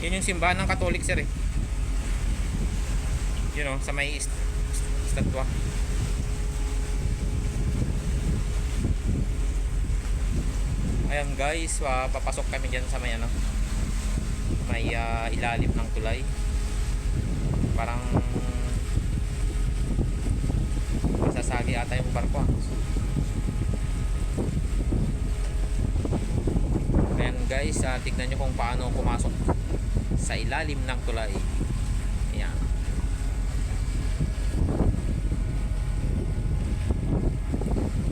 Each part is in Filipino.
Yun yung simbahan ng Katolik, sir eh. Yun o, sa may estatwa. Ayan guys, papasok kami dyan sa may ano, may ilalim ng tulay. Parang masasagi ata yung barko. Ayan guys, tignan nyo kung paano pumasok sa ilalim ng tulay. Ayan.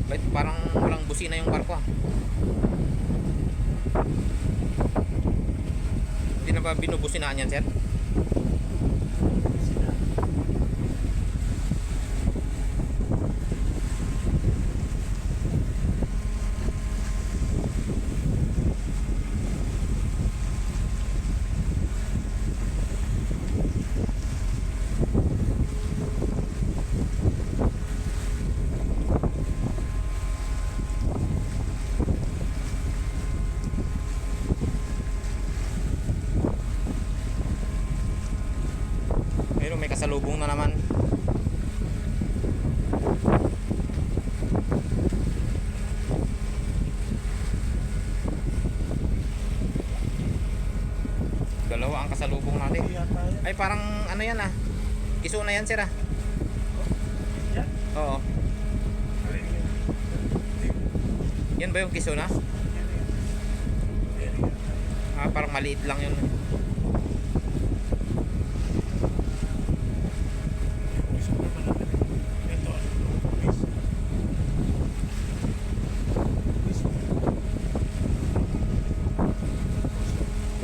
But parang walang busina yung barko. Hindi na ba binubusinaan yan, sir? Pero may kasalubong na naman. Dalawa ang kasalubong natin. Ay parang ano yan ah. Kiso na yan, sir ah. Oo. Yan ba yung kiso na? Parang maliit lang yun.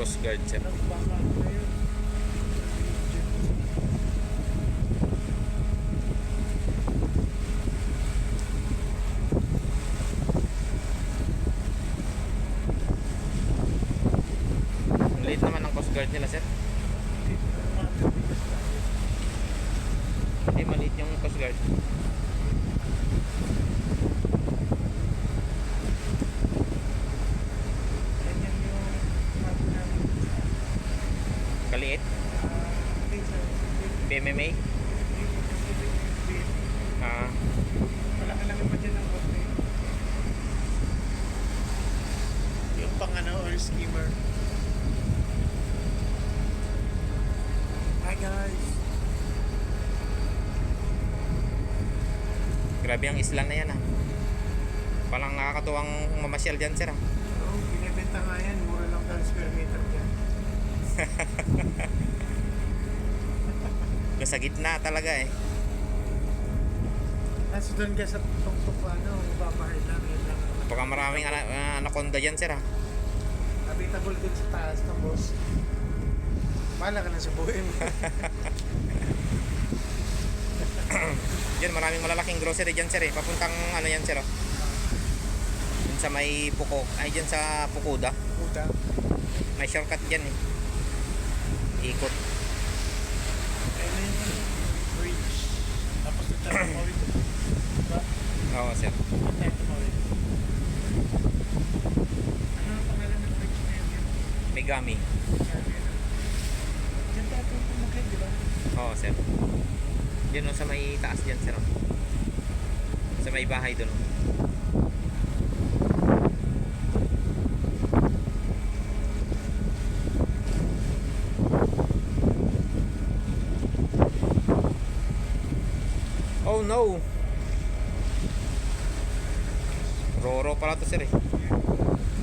Coast Guard, sir. Late naman ang Coast Guard nila, sir. Hindi, maliit yung Coast Guard. Kaliit? PMMA? Malaki-laki pa dyan ang bote. Yung pang ano, oil skimmer. Hi guys! Grabe ang isla na yan ah. Palang nakakatuwang mamasyal dyan, sir ah. Oo, binibenta nga yan. Mura lang daw square meter dyan. Sa gitna talaga eh. Nasa doon ka sa tuktok ano, babahay lang. Yun lang. Baka maraming anaconda dyan, sir ah. Habitable din sa taas ng boss. Bahala ka na sa buhay mo. Diyan maraming malalaking grocery dyan, sir eh. Papuntang ano yan, sir oh. Dyan sa may Puko. Ay, dyan sa Pukuda. Puta. May shortcut dyan eh. Ikot. Ayun na yung bridge. Tapos ito tayo tumawid. Diba? Oo, sir. Tayo tumawid. Ano ang pangalan ng bridge na yun? Megami. Diyan tayo tumakay, di ba? Oo, sir. Diyan no, sa may taas dyan, sir oh. Sa may bahay doon oh. Oh no. Roro pala to, sir eh.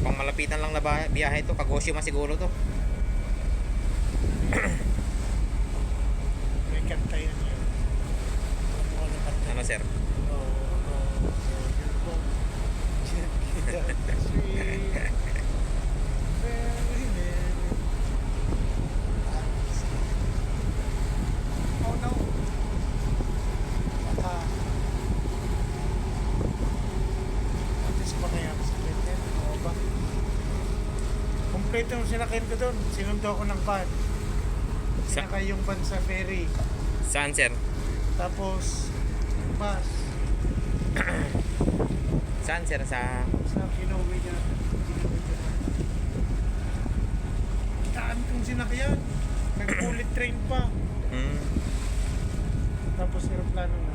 Pang malapitan lang na biyahe to. Kagoshima siguro to. May kanta yun yun. Ano, sir? Oh no. Baka atis ba kaya sa Clinton? Oo ba? Kompleto yung sinakyan ko doon. Sinundo ko ng van. Sinakay yung van sa ferry. Saan, sir? Tapos bus. Saan, sir? Sa... Sa Kinuwi niya. Daan kong sinakyan. Nag-bullet train pa. Hmm. Tapos aeroplano na.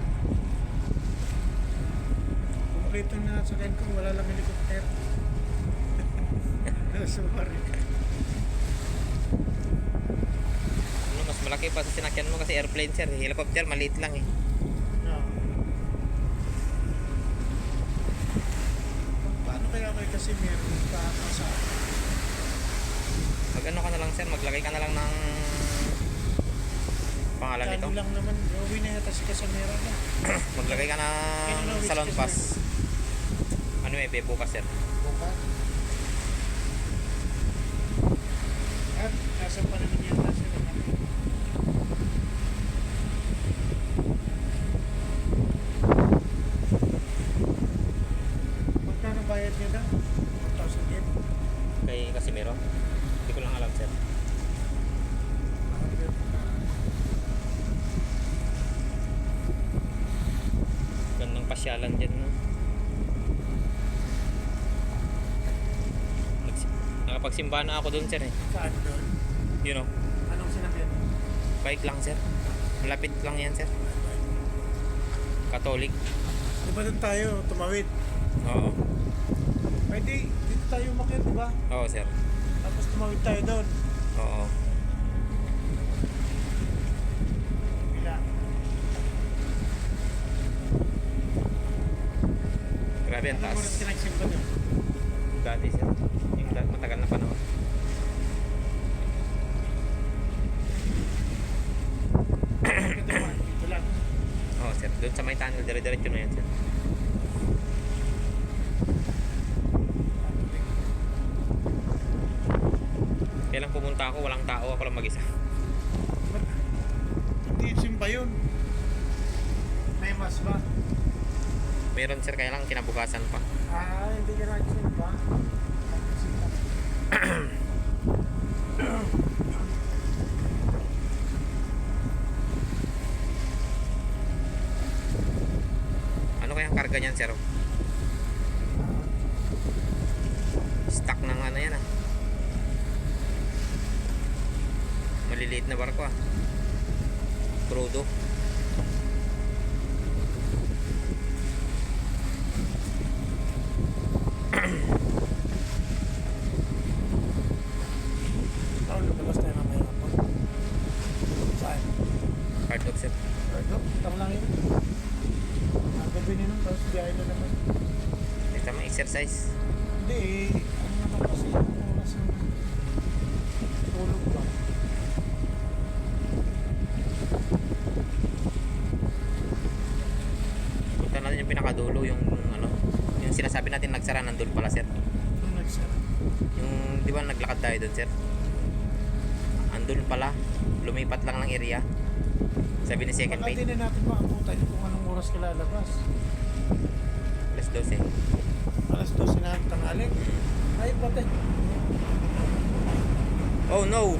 Kompleto na sakyan ko, wala lang helicopter. Sorry. Ano, mas malaki pa sa sinakyan mo kasi airplane sir. Helicopter maliit lang eh. No. Paano kaya kayo kasi meron pa sa Mag ano ka na lang sir, maglagay ka na lang ng pangalan nito. Kano lang naman, gawin na yata si Casamera na. Maglagay ka ng salon pass. Ano eh, bebo ka sir. Bukas. At nasa pa naman yata sila natin. Magkano bayad niya daw? 1,000 yen. Kay Casimiro. Hindi ko lang alam sir. Gandang pasyalan dyan no. Nakapagsimba na ako doon sir eh. Saan doon? You know, Anong sinakyan? bike lang sir. Malapit lang yan sir. Catholic. Di ba doon tayo tumawid? Oo. Pwede, dito tayo umakyat, di ba? Oo sir. Tapos tumawid tayo doon. Oo. Bila. Grabe ang Ano taas. oras ka nagsimba doon? Dati sir. Yung matagal na panahon. Dito lang. Oo sir. Doon sa may tunnel, dire-diretso na yan sir. Kailan pumunta ako, walang tao, ako lang mag-isa. Hindi simba yun. May mas ba? Meron sir, kaya lang kinabukasan pa. Ah, hindi ka nagsimba. Ano kayang karga niyan sir? Stuck ng ano yan ah. Maliliit na barko ah. Crudo. Ako, lumabas tayo mamaya po. Saan? Hard dog sir. Ito, tama lang yun. Ang gabi nino, tapos biyahe na naman. Hindi tama exercise. Hindi eh, ano naman kasi yung oras ng tulog ba? Punta natin yung pinakadulo, yung ano, yung sinasabi natin nagsara nandun pala sir. Yung nagsara. Yung di ba naglakad tayo doon sir? Andun pala, lumipat lang ng area. Sabi ni second Baka mate, din na natin makabutan kung anong oras ka lalabas. alas 12. Alas 12 na ang tanghali. Ay, pati. Oh no!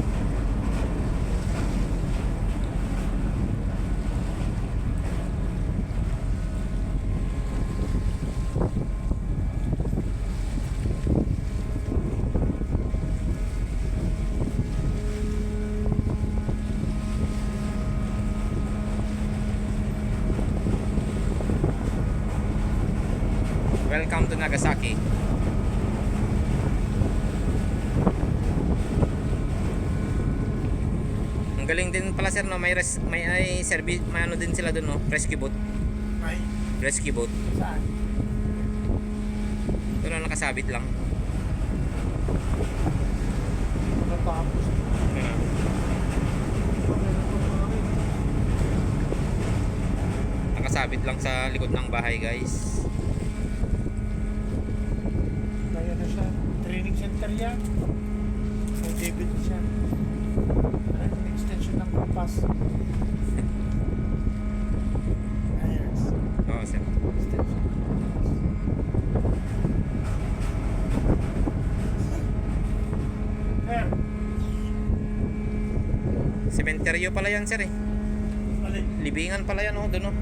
Welcome to Nagasaki. Ang galing din pala sir no, may service, may ano din sila doon no, rescue boat. Ay, Rescue boat. saan? Ito na nakasabit lang. Natapos. Nakasabit lang sa likod ng bahay guys. Kaya na siya. Training center yan. May debit siya. Ay, may extension ng compass. Ayos. Oo sir. Extension. Eh, Sementeryo pala yan sir eh. alin? Libingan pala yan oh, doon oh.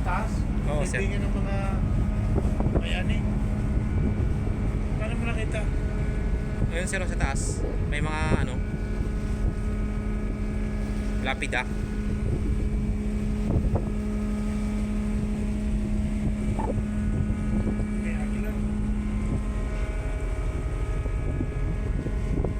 Taas? Oo, sir. Bibigyan ng mga bayani. Paano mo nakita? Ayun sir, sa taas. May mga ano, lapida.